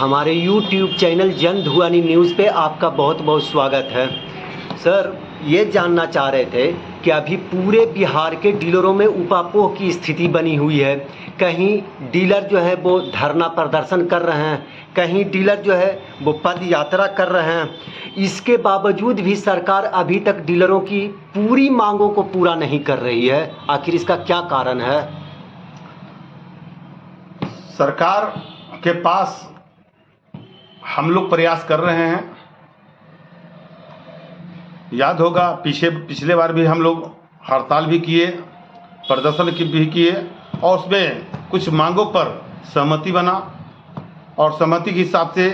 हमारे YouTube channel जन धुआनी news पे आपका बहुत बहुत स्वागत है। सर, ये जानना चाह रहे थे कि अभी पूरे बिहार के डीलरों में ऊपापोह की स्थिति बनी हुई है। कहीं डीलर जो है वो धरना प्रदर्शन कर रहे हैं, कहीं डीलर जो है वो पद यात्रा कर रहे हैं। इसके बावजूद भी सरकार अभी तक डीलरों की पूरी मांगों को पूरा नहीं कर रही है। आखिर इसका क्या कारण है? सरकार के पास हम लोग प्रयास कर रहे हैं। याद होगा पिछले बार भी हम लोग हड़ताल भी किए, प्रदर्शन भी किए और उसमें कुछ मांगों पर सहमति बना और सहमति के हिसाब से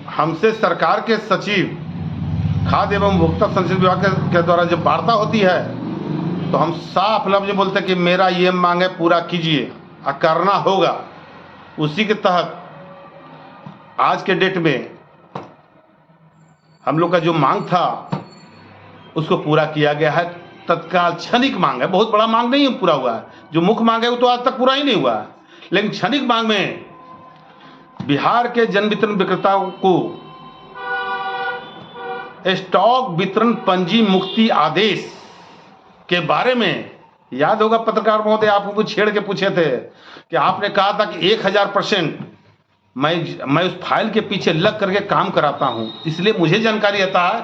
हमसे सरकार के सचिव खाद्य एवं उपभोक्ता संरक्षण विभाग के द्वारा जब वार्ता होती है तो हम साफ लफ्ज में बोलते हैं कि मेरा ये मांग है, पूरा कीजिए और करना होगा। उसी के तहत आज के डेट में हम लोग का जो मांग था उसको पूरा किया गया है। तत्काल क्षणिक मांग है, बहुत बड़ा मांग नहीं पूरा हुआ है। जो मुख्य मांग है वो तो आज तक पूरा ही नहीं हुआ है, लेकिन क्षणिक मांग में बिहार के जन वितरण विक्रेताओं को स्टॉक वितरण पंजी मुक्ति आदेश के बारे में, याद होगा पत्रकार महोदय आपको छेड़ के पूछे थे कि आपने कहा था कि 1000% मैं उस फाइल के पीछे लग करके काम कराता हूं, इसलिए मुझे जानकारी रहता है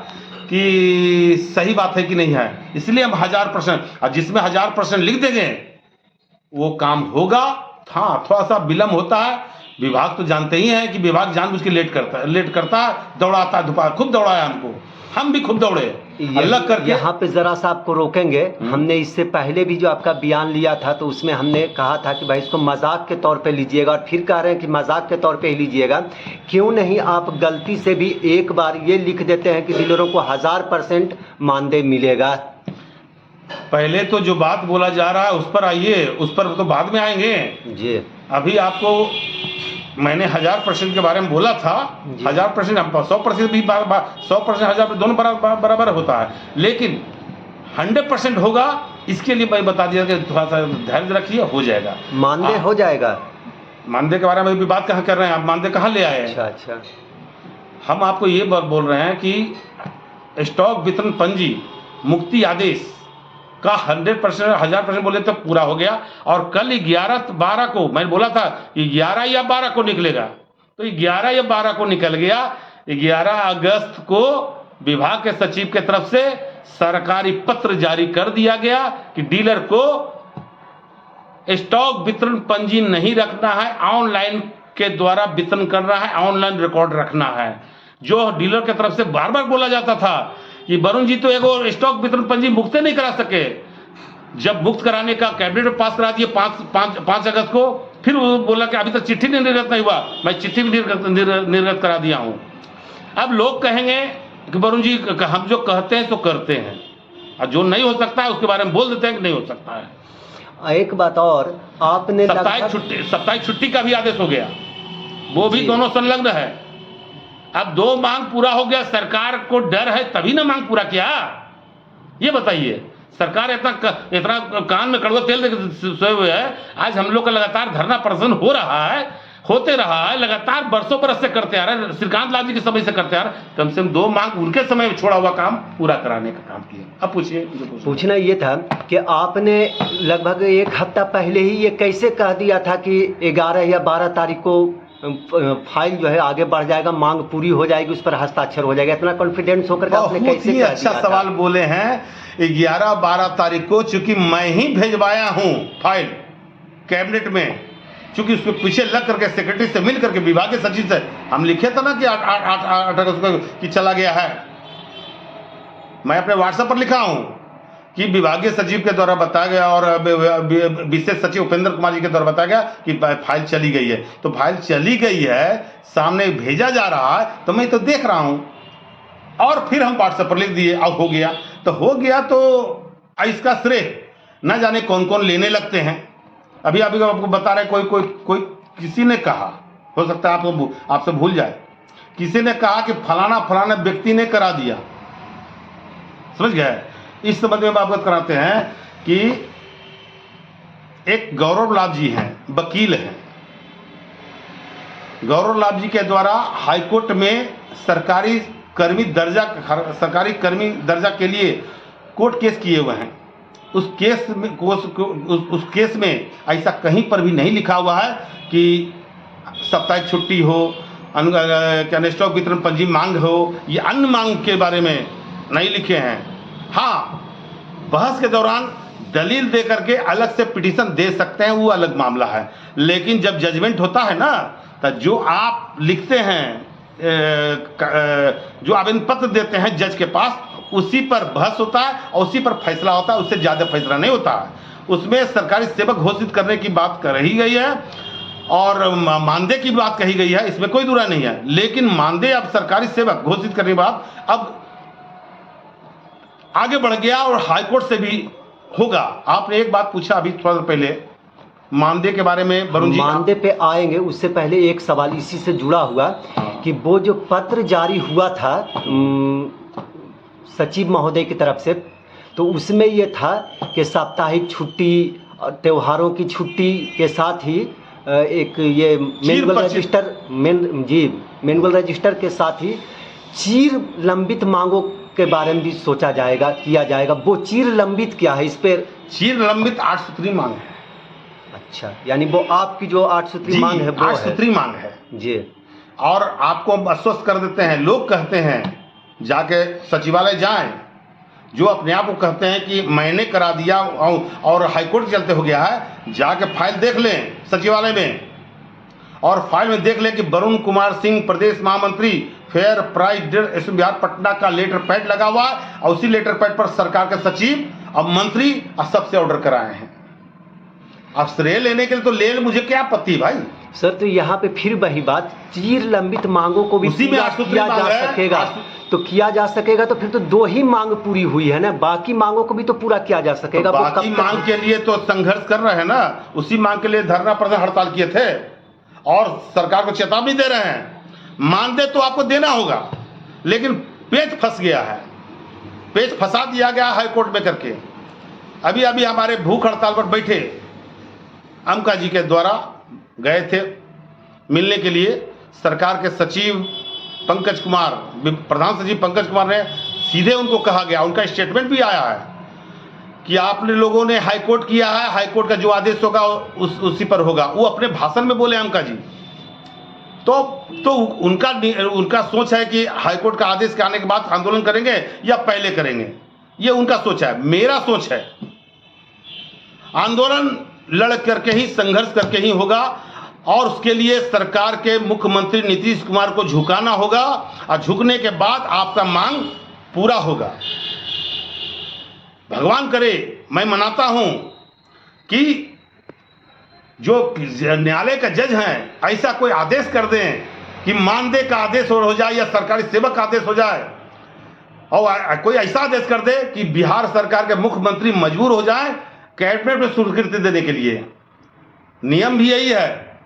कि सही बात है कि नहीं है, इसलिए हम 1000%, और जिसमें 1000% लिख देंगे वो काम होगा। हाँ, थोड़ा सा विलम्ब होता है। विभाग तो जानते ही हैं कि विभाग जानबूझ के लेट करता है, दौड़ाता है, दोपहर खूब दौड़ाया हमको, हम भी खूब दौड़े अलग करके। यहाँ पे जरा सा आपको रोकेंगे। हमने इससे पहले भी जो आपका बयान लिया था तो उसमें हमने कहा था कि भाई इसको मजाक के तौर पे लीजिएगा, और फिर कह रहे हैं कि मजाक के तौर पे ही लीजिएगा। क्यों नहीं आप गलती से भी एक बार ये लिख देते हैं कि डीलरों को 1000% मानदेय मिलेगा? पहले तो जो बात बोला जा रहा है उस पर आइए, उस पर तो बाद में आएंगे जी। अभी आपको मैंने 1000% के बारे में बोला था। 1000%, 100% भी 100%, 1000 दोनों बराबर होता है, लेकिन 100% होगा इसके लिए मैं बता दिया कि थोड़ा सा धैर्य रखिए, हो जाएगा, मानदेय हो जाएगा। मानदेय के बारे में भी बात कहाँ कर रहे हैं आप? मानदेय कहाँ ले आए? अच्छा, हम आपको ये बोल रहे हैं कि स्टॉक वितरण पंजी मुक्ति आदेश का 100%, 1000% बोले तो पूरा हो गया। और कल 11/12 को मैंने बोला था कि 11 या 12 को निकलेगा, तो 11 या 12 को निकल गया। 11 अगस्त को विभाग के सचिव के तरफ से सरकारी पत्र जारी कर दिया गया कि डीलर को स्टॉक वितरण पंजी नहीं रखना है, ऑनलाइन के द्वारा वितरण करना है, ऑनलाइन रिकॉर्ड रखना है। जो डीलर के तरफ से बार बार बोला जाता था कि वरुण जी तो एगो स्टॉक वितरण पंजी मुक्त नहीं करा सके, जब मुक्त कराने का कैबिनेट में पास करा दिए 5 अगस्त को, फिर वो बोला कि अभी तक चिट्ठी निर्गत नहीं हुआ, मैं चिट्ठी भी निर्गत करा दिया हूं। अब लोग कहेंगे कि वरुण जी हम जो कहते हैं तो करते हैं, और जो नहीं हो सकता है उसके बारे में बोल देते हैं कि नहीं हो सकता है। एक बात और, आपने साप्ताहिक छुट्टी का भी आदेश हो गया, वो भी दोनों संलग्न है। अब 2 मांग पूरा हो गया, सरकार को डर है तभी ना मांग पूरा किया, ये बताइए। सरकार इतना कान में कड़वा तेल सोए हुए है। आज हम लोग का लगातार धरना प्रदर्शन हो रहा है, होते रहा है, लगातार बरसों बरस से करते आ रहे हैं, श्रीकांत लाल जी के समय से करते आ रहे हैं। कम से कम 2 मांग उनके समय में छोड़ा हुआ काम पूरा कराने का काम किया। अब पूछिए। पूछना ये था कि आपने लगभग 1 हफ्ता पहले ही ये कैसे कह दिया था कि 11 या 12 तारीख को फाइल जो है आगे बढ़ जाएगा, मांग पूरी हो जाएगी, उस पर हस्ताक्षर हो जाएगा? इतना कॉन्फिडेंस होकर आपने कैसे कह अच्छा दिया सवाल बोले हैं। 11-12 तारीख को चूंकि मैं ही भेजवाया हूं फाइल कैबिनेट में, चूंकि उसके पीछे लग करके सेक्रेटरी से मिल करके विभाग के सचिव से हम लिखे था ना कि 8 अगस्त को कि चला गया है। मैं अपने व्हाट्सएप पर लिखा हूं कि विभागीय सचिव के द्वारा बताया गया और विशेष सचिव उपेंद्र कुमार जी के द्वारा बताया गया कि फाइल चली गई है। तो फाइल चली गई है, सामने भेजा जा रहा है, तो मैं तो देख रहा हूं, और फिर हम व्हाट्सएप पर लिख दिए, अब हो गया तो हो गया। तो इसका श्रेय न जाने कौन कौन लेने लगते हैं। अभी आपको बता रहे, कोई किसी ने कहा, हो सकता है आपसे भूल जाए, किसी ने कहा कि फलाना व्यक्ति ने करा दिया, समझ गए। इस संबंध में अवगत कराते हैं कि एक गौरव लाल जी हैं, वकील हैं, गौरव लाभ जी के द्वारा हाईकोर्ट में सरकारी कर्मी दर्जा के लिए कोर्ट केस किए हुए हैं। उस केस में ऐसा कहीं पर भी नहीं लिखा हुआ है कि साप्ताहिक छुट्टी हो, क्या स्टॉक वितरण पंजी मांग हो, या अन्य मांग के बारे में नहीं लिखे हैं। हाँ, बहस के दौरान दलील दे करके अलग से पिटीशन दे सकते हैं, वो अलग मामला है। लेकिन जब जजमेंट होता है ना, तो जो आप लिखते हैं, जो आवेदन पत्र देते हैं जज के पास, उसी पर बहस होता है और उसी पर फैसला होता है, उससे ज़्यादा फैसला नहीं होता है। उसमें सरकारी सेवक घोषित करने की बात कही गई है और मानदेय की बात कही गई है, इसमें कोई दुरा नहीं है। लेकिन मानदेय अब सरकारी सेवक घोषित करने की बात अब आगे बढ़ गया और हाईकोर्ट से भी होगा। आपने एक बात पूछा अभी थोड़ा देर पहले मानदेय के बारे में, वरुण जी। मानदेय पे आएंगे, उससे पहले एक सवाल इसी से जुड़ा हुआ कि वो जो पत्र जारी हुआ था सचिव महोदय की तरफ से, तो उसमें ये था कि साप्ताहिक छुट्टी, त्योहारों की छुट्टी के साथ ही एक ये मैनुअल रजिस्टर के साथ ही चीर लंबित मांगों के बारे में भी सोचा जाएगा, किया जाएगा। वो चीर लंबित क्या है? इस पर चीर लंबित 8 सूत्री मांग है। अच्छा, यानी वो आपकी जो 8 सूत्री मांग है, वो 8 सूत्री मांग है जी। और आपको आश्वस्त कर देते हैं, लोग कहते हैं जाके सचिवालय जाएं, जो अपने आप को कहते हैं कि मैंने करा दिया और हाईकोर्ट के चलते हो गया है, जाके फाइल देख लें सचिवालय में, और फाइल में देख लें कि वरुण कुमार सिंह प्रदेश महामंत्री fair price association Bihar Patna का लेटर पैड लगा हुआ है और उसी लेटर पैड पर सरकार के सचिव और मंत्री और सबसे ऑर्डर कराए हैं। अब श्रेय लेने के लिए तो ले, मुझे क्या आपत्ति भाई। सर, तो यहाँ पे फिर वही बात, चीर लंबित मांगों को भी उसी में किया जा सकेगा, तो किया जा सकेगा। तो फिर तो 2 ही मांग पूरी हुई है ना, बाकी मांगों को भी तो पूरा किया जा सकेगा। तो बाकी मांग के लिए तो संघर्ष कर रहे हैं ना, उसी मांग के लिए धरना प्रदर्शन हड़ताल किए थे और सरकार को चेतावनी दे रहे हैं। मानदेय तो आपको देना होगा, लेकिन पेच फंस गया है, पेच फंसा दिया गया हाईकोर्ट में करके। अभी अभी हमारे भूख हड़ताल पर बैठे अमका जी के द्वारा गए थे मिलने के लिए सरकार के सचिव पंकज कुमार, प्रधान सचिव पंकज कुमार ने सीधे उनको कहा गया, उनका स्टेटमेंट भी आया है कि आपने लोगों ने हाईकोर्ट किया है, हाईकोर्ट का जो आदेश होगा उसी पर होगा। वो अपने भाषण में बोले अमका जी। तो उनका सोच है कि हाईकोर्ट का आदेश के आने के बाद आंदोलन करेंगे या पहले करेंगे, ये उनका सोच है। मेरा सोच है आंदोलन लड़ करके ही, संघर्ष करके ही होगा, और उसके लिए सरकार के मुख्यमंत्री नीतीश कुमार को झुकाना होगा, और झुकने के बाद आपका मांग पूरा होगा। भगवान करे, मैं मनाता हूं कि जो न्यायालय का जज हैं ऐसा कोई आदेश कर दें कि मानदेय का आदेश हो जाए या सरकारी सेवक का आदेश हो जाए, और कोई ऐसा आदेश कर दे कि बिहार सरकार के मुख्यमंत्री मजबूर हो जाए कैबिनेट में स्वीकृति देने के लिए। नियम भी यही है,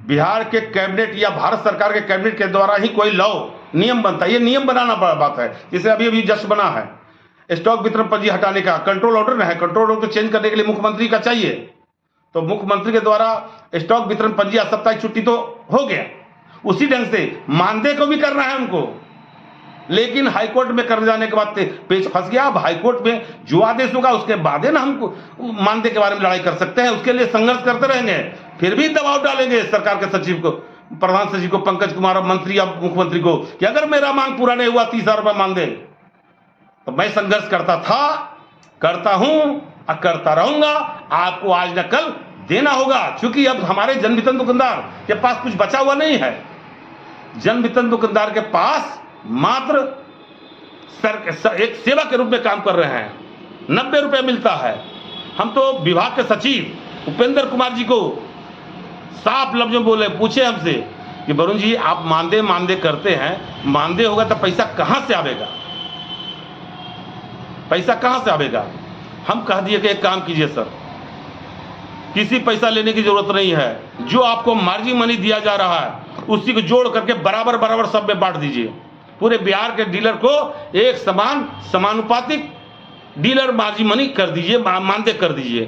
बिहार के कैबिनेट या भारत सरकार के कैबिनेट के द्वारा ही कोई लॉ नियम बनता है। ये नियम बनाना बड़ा बात है। जैसे अभी अभी जस्ट बना है स्टॉक वितरण पंजी हटाने का कंट्रोल ऑर्डर है, कंट्रोल ऑर्डर चेंज करने के लिए मुख्यमंत्री का चाहिए, तो मुख्यमंत्री के द्वारा स्टॉक वितरण पंजी या साप्ताहिक छुट्टी तो हो गया। उसी ढंग से मानदेय को भी करना है उनको, लेकिन हाईकोर्ट में कर जाने के बाद पेच फंस गया। अब हाईकोर्ट में जो आदेश होगा उसके बाद है ना हमको मानदेय के बारे में लड़ाई कर सकते हैं। उसके लिए संघर्ष करते रहेंगे, फिर भी दबाव डालेंगे सरकार के सचिव को, प्रधान सचिव को, पंकज कुमार और मंत्री या मुख्यमंत्री को कि अगर मेरा मांग पूरा नहीं हुआ 30,000 रुपये मानदेय, तो मैं संघर्ष करता था, करता हूं और करता रहूंगा। आपको आज न कल देना होगा, क्योंकि अब हमारे जन वितरण दुकानदार के पास कुछ बचा हुआ नहीं है। जन वितरण दुकानदार के पास मात्र एक सेवा के रूप में काम कर रहे हैं, 90 रुपये मिलता है। हम तो विभाग के सचिव उपेंद्र कुमार जी को साफ लफ्जों बोले, पूछे हमसे कि वरुण जी आप मानदेय करते हैं, मानदेय होगा तो पैसा कहां से आवेगा, पैसा कहां से आवेगा। हम कह दिए कि एक काम कीजिए सर, किसी पैसा लेने की जरूरत नहीं है, जो आपको मार्जिन मनी दिया जा रहा है उसी को जोड़ करके बराबर बराबर सब में बांट दीजिए। पूरे बिहार के डीलर को एक समानुपातिक डीलर मार्जिन मनी कर दीजिए, मानदेय कर दीजिए।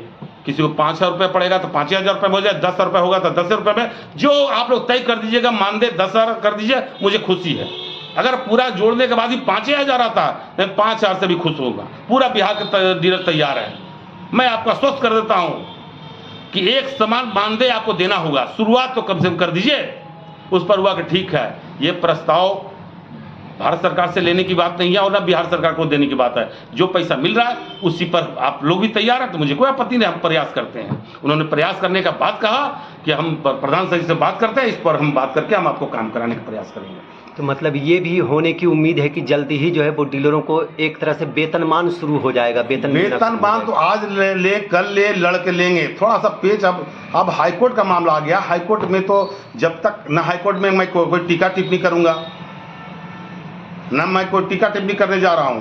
किसी को 5,000 रुपये पड़ेगा तो 5,000 रुपये में हो जाए, 10,000 रुपये होगा तो 10,000 रुपये में, जो आप लोग तय कर दीजिएगा, मानदेय 10,000 कर दीजिए, मुझे खुशी है। अगर पूरा जोड़ने के बाद ही 5,000 आता है, मैं 5,000 से भी खुश होगा। पूरा बिहार का डीलर तैयार है। मैं आपको आश्वस्त कर देता हूँ कि एक समान मानदेय आपको देना होगा। शुरुआत तो कम से कम कर दीजिए। उस पर हुआ कि ठीक है, ये प्रस्ताव भारत सरकार से लेने की बात नहीं है और ना बिहार सरकार को देने की बात है। जो पैसा मिल रहा है उसी पर आप लोग भी तैयार हैं तो मुझे कोई आपत्ति नहीं, हम प्रयास करते हैं। उन्होंने प्रयास करने का बात कहा कि हम प्रधान सचिव से बात करते हैं, इस पर हम बात करके हम आपको काम कराने का प्रयास करेंगे। तो मतलब ये भी होने की उम्मीद है कि जल्दी ही जो है वो डीलरों को एक तरह से वेतनमान शुरू हो जाएगा। वेतनमान तो आज ले कल ले लड़के लेंगे। थोड़ा सा पेच अब हाईकोर्ट का मामला आ गया। हाईकोर्ट में तो जब तक ना हाईकोर्ट में मैं कोई टीका टिप्पणी करूंगा, ना मैं कोई टीका टिप्पणी करने जा रहा हूं,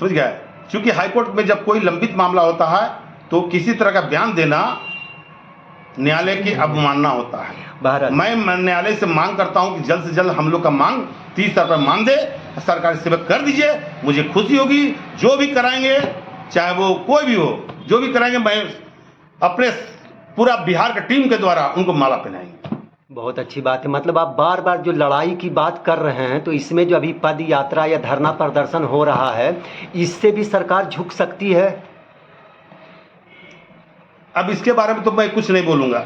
समझ गए। क्योंकि हाईकोर्ट में जब कोई लंबित मामला होता है तो किसी तरह का बयान देना न्यायालय की अवमानना होता है। मैं न्यायालय से मांग करता हूं कि जल्द से जल्द हम लोग का मांग 30,000 रुपये मानदेय सरकारी सेवक कर दीजिए, मुझे खुशी होगी। जो भी कराएंगे, चाहे वो कोई भी हो, जो भी कराएंगे, मैं अपने पूरा बिहार की टीम के द्वारा उनको माला पहनाएंगे। बहुत अच्छी बात है। मतलब आप बार बार जो लड़ाई की बात कर रहे हैं, तो इसमें जो अभी पद यात्रा या धरना प्रदर्शन हो रहा है, इससे भी सरकार झुक सकती है। अब इसके बारे में तो मैं कुछ नहीं बोलूंगा,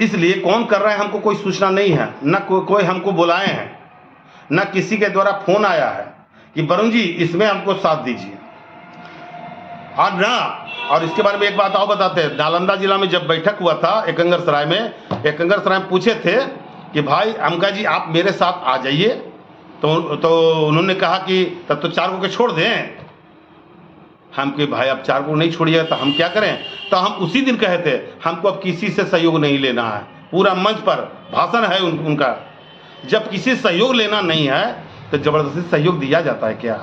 इसलिए कौन कर रहा है हमको कोई सूचना नहीं है, न कोई हमको बुलाए हैं, न किसी के द्वारा फोन आया है कि वरुण जी इसमें हमको साथ दीजिए। और इसके बारे में एक बात और बताते हैं। नालंदा जिला में जब बैठक हुआ था एकंगरसराय में पूछे थे कि भाई अमका जी आप मेरे साथ आ जाइए, तो उन्होंने कहा कि तब तो 4 को छोड़ दें। हम के भाई अब 4 को नहीं छोड़िए तो हम क्या करें। तो हम उसी दिन कहे थे हमको अब किसी से सहयोग नहीं लेना है। पूरा मंच पर भाषण है उनका। जब किसी सहयोग लेना नहीं है तो जबरदस्ती सहयोग दिया जाता है क्या?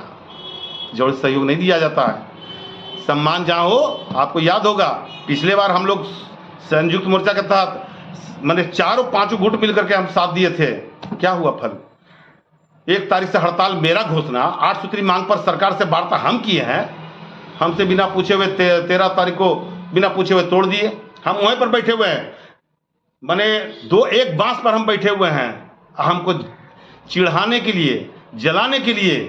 जबरदस्ती सहयोग नहीं दिया जाता है। सम्मान जहाँ हो, आपको याद होगा पिछले बार हम लोग संयुक्त मोर्चा के तहत मैंने 4-5 गुट मिल करके हम साथ दिए थे। क्या हुआ फल? 1 तारीख से हड़ताल मेरा घोषणा, 8 सूत्री मांग पर सरकार से वार्ता हम किए हैं। हमसे बिना पूछे हुए 13 तारीख को बिना पूछे हुए तोड़ दिए। हम वहीं पर बैठे हुए हैं, मैंने 1 बांस पर हम बैठे हुए हैं। हमको चिढ़ाने के लिए, जलाने के लिए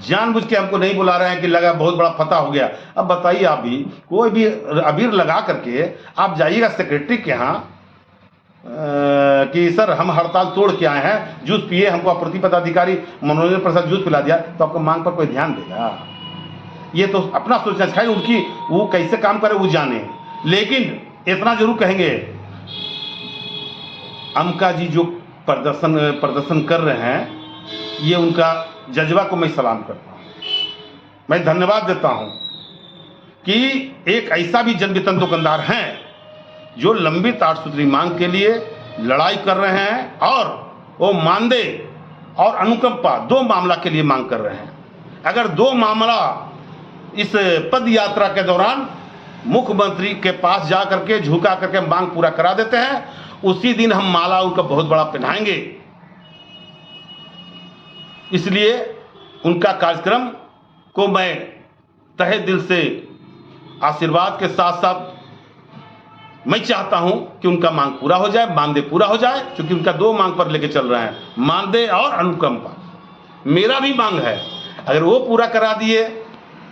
जानबूझ के हमको नहीं बुला रहे हैं कि लगा बहुत बड़ा फतह हो गया। अब बताइए, आप भी कोई भी अबीर लगा करके आप जाइएगा सेक्रेटरी के यहाँ कि सर हम हड़ताल तोड़ के आए हैं, जूस पिए, हमको अप्रति पदाधिकारी मनोरंजन प्रसाद जूस पिला दिया, तो आपको मांग पर कोई ध्यान देगा? ये तो अपना सोचना चाहिए, उनकी वो कैसे काम करे वो जाने। लेकिन इतना जरूर कहेंगे, अमका जी जो प्रदर्शन कर रहे हैं, ये उनका जज्बा को मैं सलाम करता हूँ, मैं धन्यवाद देता हूँ कि एक ऐसा भी जनवितरण दुकानदार हैं जो लंबित 8 सूत्री मांग के लिए लड़ाई कर रहे हैं और वो मानदेय और अनुकंपा 2 मामला के लिए मांग कर रहे हैं। अगर 2 मामला इस पद यात्रा के दौरान मुख्यमंत्री के पास जा करके झुका करके मांग पूरा करा देते हैं, उसी दिन हम माला उनका बहुत बड़ा पहनाएंगे। इसलिए उनका कार्यक्रम को मैं तहे दिल से आशीर्वाद के साथ साथ मैं चाहता हूं कि उनका मांग पूरा हो जाए, मानदेय पूरा हो जाए, क्योंकि उनका 2 मांग पर लेके चल रहे हैं, मानदेय और अनुकंपा। मेरा भी मांग है, अगर वो पूरा करा दिए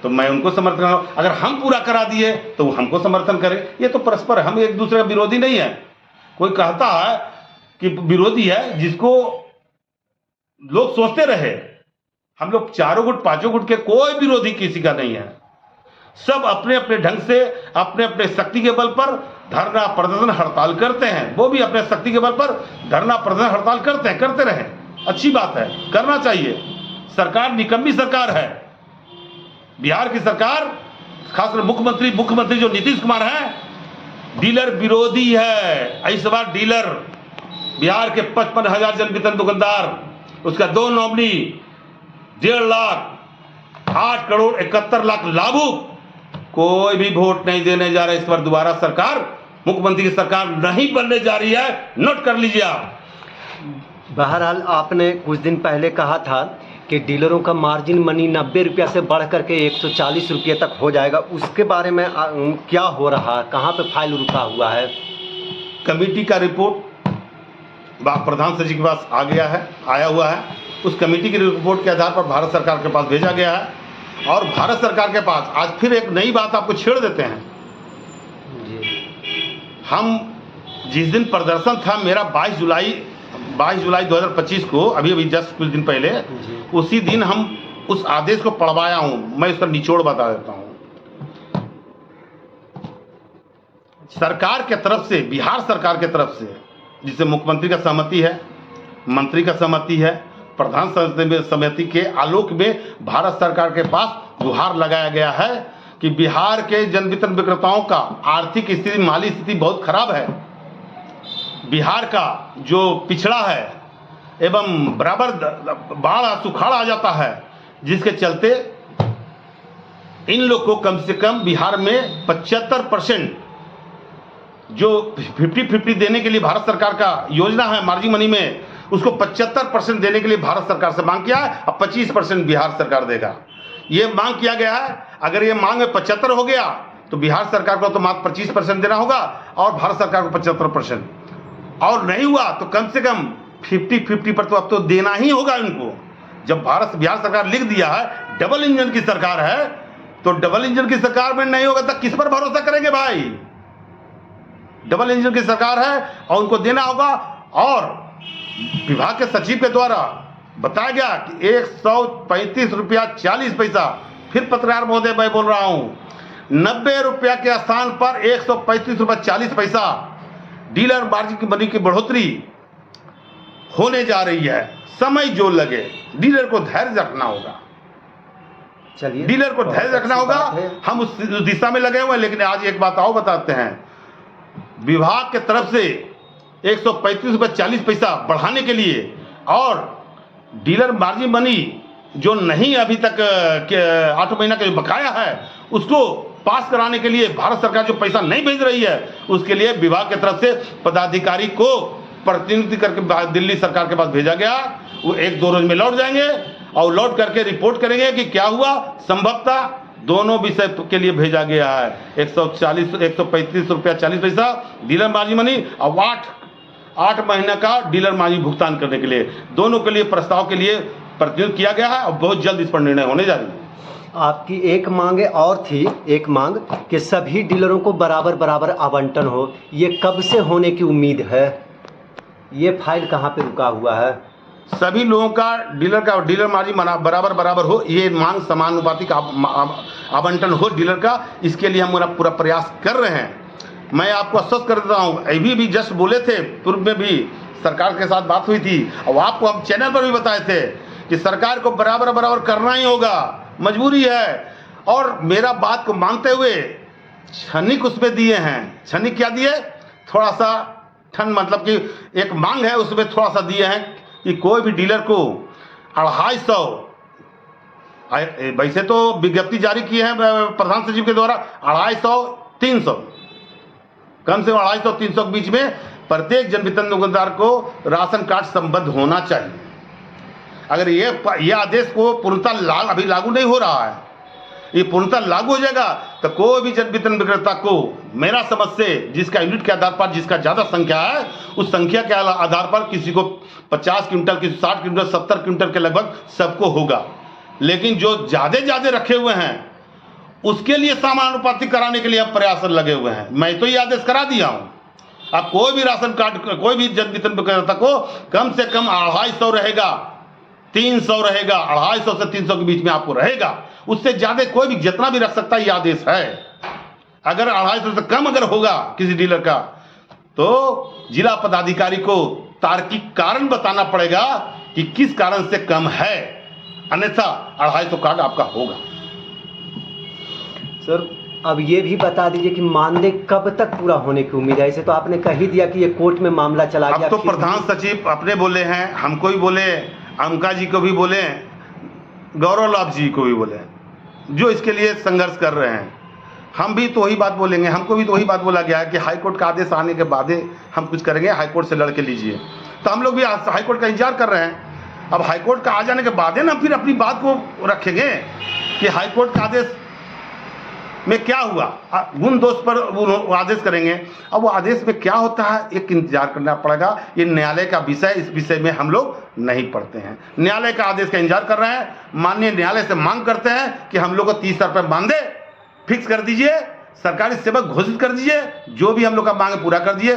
तो मैं उनको समर्थन करूं, अगर हम पूरा करा दिए तो वो हमको समर्थन करें। ये तो परस्पर है, हम एक दूसरे का विरोधी नहीं है। कोई कहता है कि विरोधी है, जिसको लोग सोचते रहे। हम लोग 4 गुट 5 गुट के कोई विरोधी किसी का नहीं है। सब अपने अपने ढंग से अपने अपने शक्ति के बल पर धरना प्रदर्शन हड़ताल करते हैं। वो भी अपने शक्ति के बल पर धरना प्रदर्शन हड़ताल करते हैं, करते रहें, अच्छी बात है, करना चाहिए। सरकार निकम्मी सरकार है, बिहार की सरकार, खासकर मुख्यमंत्री जो नीतीश कुमार हैं, डीलर विरोधी है। इस बार डीलर बिहार के 55,000 जनवितरण दुकानदार, उसका 2 नॉमिनी, 1.5 लाख, 8 करोड़ 71 लाख लाभुक, कोई भी वोट नहीं देने जा रहा है। इस बार दोबारा सरकार, मुख्यमंत्री की सरकार नहीं बनने जा रही है, नोट कर लीजिए आप। बहरहाल आपने कुछ दिन पहले कहा था कि डीलरों का मार्जिन मनी 90 रुपया से बढ़ करके 140 रुपये तक हो जाएगा, उसके बारे में क्या हो रहा है, कहाँ पे फाइल रुका हुआ है? कमेटी का रिपोर्ट प्रधान सचिव के पास आया हुआ है। उस कमेटी की रिपोर्ट के आधार पर भारत सरकार के पास भेजा गया है और भारत सरकार के पास आज फिर एक नई बात आपको छेड़ देते हैं जी। हम जिस दिन प्रदर्शन था मेरा 22 जुलाई 2025 को, अभी जस्ट कुछ दिन पहले, उसी दिन हम उस आदेश को पढ़वाया हूं। मैं उसका निचोड़ बता देता हूं। सरकार के तरफ से, बिहार सरकार के तरफ से, जिसे मुख्यमंत्री का सहमति है, मंत्री का सहमति है, प्रधान समिति के आलोक में भारत सरकार के पास गुहार लगाया गया है कि बिहार के जन वितरण विक्रेताओं का आर्थिक स्थिति, माली स्थिति बहुत खराब है। बिहार का जो पिछड़ा है एवं बराबर बाढ़ सुखाड़ आ जाता है, जिसके चलते इन लोग को कम से कम बिहार में 75% जो 50-50 देने के लिए भारत सरकार का योजना है मार्जिन मनी में, उसको 75% देने के लिए भारत सरकार से मांग किया है। अब 25% बिहार सरकार देगा, ये मांग किया गया है। अगर ये मांग में 75 हो गया तो बिहार सरकार को तो मात्र 25% देना होगा और भारत सरकार को 75%, और नहीं हुआ तो कम से कम 50-50 पर तो अब तो देना ही होगा इनको। जब बिहार सरकार लिख दिया है डबल इंजन की सरकार है, तो डबल इंजन की सरकार में नहीं होगा तो किस पर भरोसा करेंगे भाई? डबल इंजन की सरकार है और उनको देना होगा। और विभाग के सचिव के द्वारा बताया गया कि 135 रुपया 40 पैसा, फिर पत्रकार महोदय मैं बोल रहा हूं, 90 रुपया के स्थान पर 135 रुपया 40 पैसा डीलर मार्जिन की मनी की बढ़ोतरी होने जा रही है। समय जो लगे, डीलर को धैर्य रखना होगा। चलिए, डीलर को धैर्य रखना होगा। हम उस दिशा में लगे हुए हैं। लेकिन आज एक बात और बताते हैं, विभाग के तरफ से 135 रुपये 40 पैसा बढ़ाने के लिए और डीलर मार्जिन मनी जो नहीं अभी तक 8 महीना का जो बकाया है उसको पास कराने के लिए भारत सरकार जो पैसा नहीं भेज रही है, उसके लिए विभाग की तरफ से पदाधिकारी को प्रतिनिधि करके दिल्ली सरकार के पास भेजा गया। वो 1-2 रोज में लौट जाएंगे और लौट करके रिपोर्ट करेंगे कि क्या हुआ। संभवतः दोनों विषय के लिए भेजा गया है। 135 रुपया 40 पैसा डीलर मार्जिन मनी और 8 महीने का डीलर मार्जिन भुगतान करने के लिए, दोनों के लिए प्रस्ताव के लिए प्रतिनिधित्व किया गया है और बहुत जल्द इस पर निर्णय होने जा रही है। आपकी एक मांग और थी, एक मांग कि सभी डीलरों को बराबर आवंटन हो, ये कब से होने की उम्मीद है? ये फाइल कहाँ पे रुका हुआ है? सभी लोगों का डीलर मार्जिन बराबर हो, ये मांग समानुपातिक आवंटन हो डीलर का, इसके लिए हम पूरा प्रयास कर रहे हैं। मैं आपको आश्वस्त कर देता हूँ, अभी भी जस्ट बोले थे, पूर्व में भी सरकार के साथ बात हुई थी और आपको हम चैनल पर भी बताए थे कि सरकार को बराबर करना ही होगा, मजबूरी है। और मेरा बात को मानते हुए क्षणिक उसमें दिए हैं। क्षणिक क्या दिए? थोड़ा सा मतलब कि एक मांग है उसमें थोड़ा सा दिए हैं कि कोई भी डीलर को 250, वैसे तो विज्ञप्ति जारी की है प्रधान सचिव के द्वारा, 250-300, कम से कम 250-300 के बीच में प्रत्येक जन वितरण दुकानदार को राशन कार्ड संबद्ध होना चाहिए। अगर ये आदेश को पूर्णतः अभी लागू नहीं हो रहा है, ये पूर्णतः लागू हो जाएगा तो कोई भी जन वितरण विक्रेता को, मेरा समझ से, जिसका यूनिट के आधार पर जिसका ज़्यादा संख्या है, उस संख्या के आधार पर किसी को 50 क्विंटल, किसी 60 क्विंटल, 70 क्विंटल के लगभग सबको होगा। लेकिन जो ज़्यादा रखे हुए हैं उसके लिए समानुपातिक कराने के लिए अब प्रयास लगे हुए हैं। मैं तो ये आदेश करा दिया हूँ, अब कोई भी राशन कार्ड, कोई भी जन वितरण विक्रेता को कम से कम 250 रहेगा, 300 रहेगा, 250 से 300 के बीच में आपको रहेगा। उससे ज़्यादा कोई भी जितना भी रख सकता है, ये आदेश है। अगर 250 से कम अगर होगा किसी डीलर का, तो जिला पदाधिकारी को तार्किक कारण बताना पड़ेगा कि किस कारण से कम है, अन्यथा 250 कार्ड आपका होगा। सर, अब ये भी बता दीजिए कि मानदेय कब तक पूरा होने की उम्मीद है? ऐसे तो आपने कह ही दिया कि ये कोर्ट में मामला चला गया। अब तो प्रधान सचिव अपने बोले हैं, हमको भी बोले, अमका जी को भी बोले, गौरव लाभ जी को भी बोले, जो इसके लिए संघर्ष कर रहे हैं। हम भी तो वही बात बोलेंगे, हमको भी तो वही बात बोला गया है कि हाईकोर्ट का आदेश आने के बाद हम कुछ करेंगे, हाईकोर्ट से लड़के लीजिए। तो हम लोग भी हाईकोर्ट का इंतजार कर रहे हैं। अब हाईकोर्ट का आ जाने के बाद ही ना फिर अपनी बात को रखेंगे कि हाईकोर्ट का आदेश में क्या हुआ, गुण दोष पर वो आदेश करेंगे। अब वो आदेश में क्या होता है एक इंतजार करना पड़ेगा। ये न्यायालय का विषय, इस विषय में हम लोग नहीं पढ़ते हैं। न्यायालय का आदेश का इंतजार कर रहे हैं। माननीय न्यायालय से मांग करते हैं कि हम लोग को 30,000 रुपये मानदेय फिक्स कर दीजिए, सरकारी सेवक घोषित कर दीजिए, जो भी हम लोग का मांग पूरा कर दीजिए।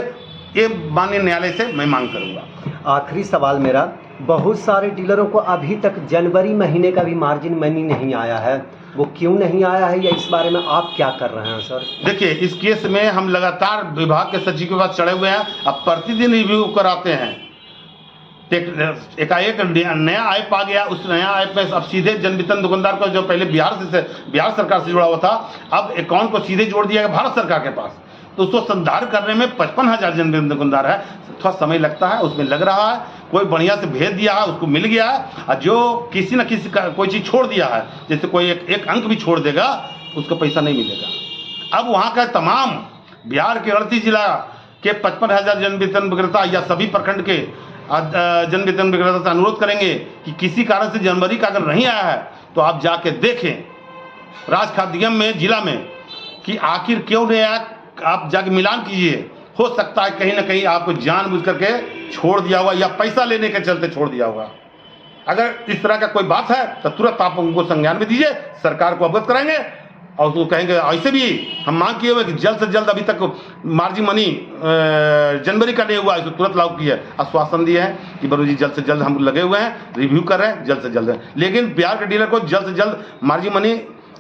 ये माननीय न्यायालय से मैं मांग करूँगा। आखिरी सवाल मेरा, बहुत सारे डीलरों को अभी तक जनवरी महीने का भी मार्जिन मनी नहीं आया है, वो क्यों नहीं आया है या इस बारे में आप क्या कर रहे हैं सर? देखिए, इस केस में हम लगातार विभाग के सचिव के पास चढ़े हुए हैं। अब प्रतिदिन रिव्यू कराते हैं। एकाएक नया ऐप आ गया, उस नया ऐप में अब सीधे जन वितरण दुकानदार को, जो पहले बिहार सरकार से जुड़ा हुआ था, अब अकाउंट को सीधे जोड़ दिया गया भारत सरकार के पास। तो उसको संधार करने में 55,000 जन वितरण दुकानदार है, थोड़ा समय लगता है, उसमें लग रहा है। कोई बढ़िया से भेज दिया है, उसको मिल गया है, और जो किसी न किसी का कोई चीज़ छोड़ दिया है, जैसे कोई एक अंक भी छोड़ देगा, उसको पैसा नहीं मिलेगा। अब वहाँ का तमाम बिहार के 38 जिला के 55,000 जन वितरण विक्रेता या सभी प्रखंड के जन वितरण विक्रेता से अनुरोध करेंगे कि किसी कारण से जनवरी का अगर नहीं आया है तो आप जाके देखें राज खाद्य निगम में, जिला में, कि आखिर क्यों नहीं आया। आप जाके मिलान कीजिए, हो सकता है कहीं ना कहीं आपको जानबूझ करके छोड़ दिया हुआ या पैसा लेने के चलते छोड़ दिया होगा। अगर इस तरह का कोई बात है तो तुरंत आप उनको संज्ञान में दीजिए, सरकार को अवगत कराएंगे और उसको कहेंगे। ऐसे भी हम मांग किए हुए कि जल्द से जल्द, अभी तक मार्जिन मनी जनवरी का नहीं हुआ, इसको तुरंत लागू किया, आश्वासन दिए हैं कि बरू जी जल्द से जल्द हम लगे हुए हैं, रिव्यू कर रहे हैं, जल्द से जल्द। लेकिन बिहार के डीलर को जल्द से जल्द मार्जिन मनी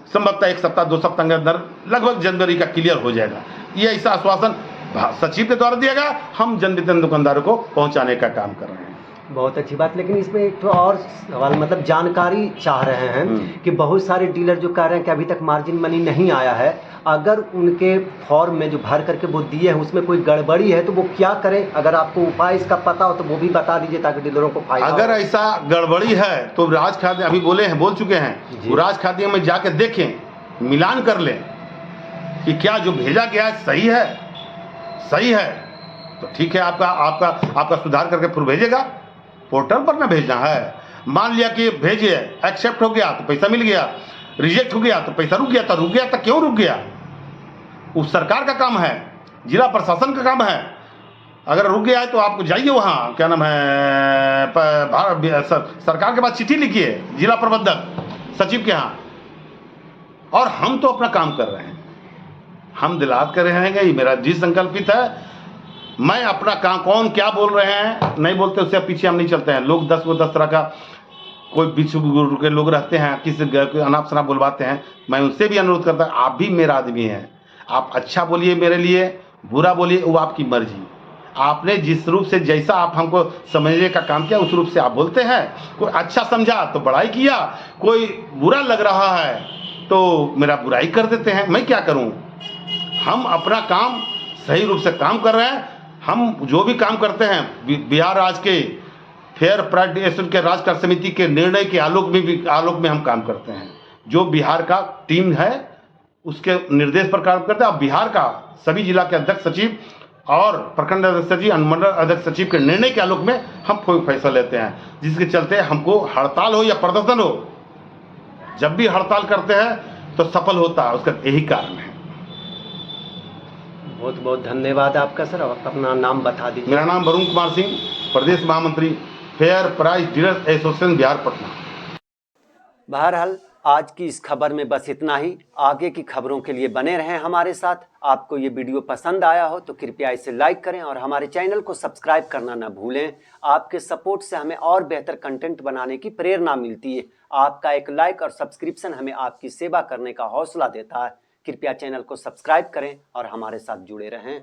संभवतः 1 सप्ताह 2 सप्ताह के अंदर लगभग जनवरी का क्लियर हो जाएगा। ये ऐसा आश्वासन सचिव के द्वारा दिया गया, हम जन वितरण दुकानदारों को पहुंचाने का काम कर रहे हैं। बहुत अच्छी बात, लेकिन इसमें एक तो और सवाल, मतलब जानकारी चाह रहे हैं कि बहुत सारे डीलर जो कह रहे हैं कि अभी तक मार्जिन मनी नहीं आया है, अगर उनके फॉर्म में जो भर करके वो दिए हैं उसमें कोई गड़बड़ी है तो वो क्या करें? अगर आपको उपाय इसका पता हो तो वो भी बता दीजिए ताकि डीलरों को फायदा अगर हो। ऐसा गड़बड़ी है तो राज खाद्य अभी बोल चुके हैं, वो राज खाद्य में जाके देखें, मिलान कर लें कि क्या जो भेजा गया है सही है तो ठीक है, आपका सुधार करके फिर भेजेगा। पोर्टल पर ना भेजना है। मान लिया कि भेजिए, एक्सेप्ट हो गया तो पैसा मिल गया, रिजेक्ट हो गया तो पैसा रुक गया तो क्यों रुक गया? वो सरकार का काम है, जिला प्रशासन का काम है। अगर रुक गया है तो आपको जाइए वहाँ, क्या नाम है, सरकार के पास चिट्ठी लिखिए, जिला प्रबंधक सचिव के यहाँ। और हम तो अपना काम कर रहे हैं, हम दिलात कर रहे हैं, ये मेरा जी संकल्पित है। मैं अपना काम, कौन क्या बोल रहे हैं नहीं बोलते उससे पीछे हम नहीं चलते हैं। लोग 10 तरह का कोई बिच्छू गुरु के लोग रहते हैं, किसी अनाप शनाप बुलवाते हैं। मैं उनसे भी अनुरोध करता हूँ, आप भी मेरा आदमी हैं, आप अच्छा बोलिए मेरे लिए, बुरा बोलिए, वो आपकी मर्जी। आपने जिस रूप से, जैसा आप हमको समझने का काम किया, उस रूप से आप बोलते हैं। कोई अच्छा समझा तो बड़ाई किया, कोई बुरा लग रहा है तो मेरा बुराई कर देते हैं। मैं क्या करूं? हम अपना काम सही रूप से काम कर रहे हैं। हम जो भी काम करते हैं बिहार राज्य के फेयर प्राइड एसोसिएशन के राज्य कार्य समिति के निर्णय के आलोक में हम काम करते हैं। जो बिहार का टीम है उसके निर्देश पर काम करते हैं। अब बिहार का सभी जिला के अध्यक्ष सचिव और प्रखंड अध्यक्ष सचिव, अनुमंडल अध्यक्ष सचिव के निर्णय के आलोक में हम कोई फैसला लेते हैं, जिसके चलते हमको हड़ताल हो या प्रदर्शन हो, जब भी हड़ताल करते हैं तो सफल होता है। उसका यही कारण है। बहुत बहुत धन्यवाद आपका सर। आप अपना नाम बता दीजिए। मेरा नाम वरुण कुमार सिंह, प्रदेश महामंत्री fair price dealers association Bihar Patna. बहरहाल आज की इस खबर में बस इतना ही। आगे की खबरों के लिए बने रहें हमारे साथ। आपको ये वीडियो पसंद आया हो तो कृपया इसे लाइक करें और हमारे चैनल को सब्सक्राइब करना न भूलें। आपके सपोर्ट से हमें और बेहतर कंटेंट बनाने की प्रेरणा मिलती है। आपका एक लाइक और सब्सक्रिप्शन हमें आपकी सेवा करने का हौसला देता है। कृपया चैनल को सब्सक्राइब करें और हमारे साथ जुड़े रहें।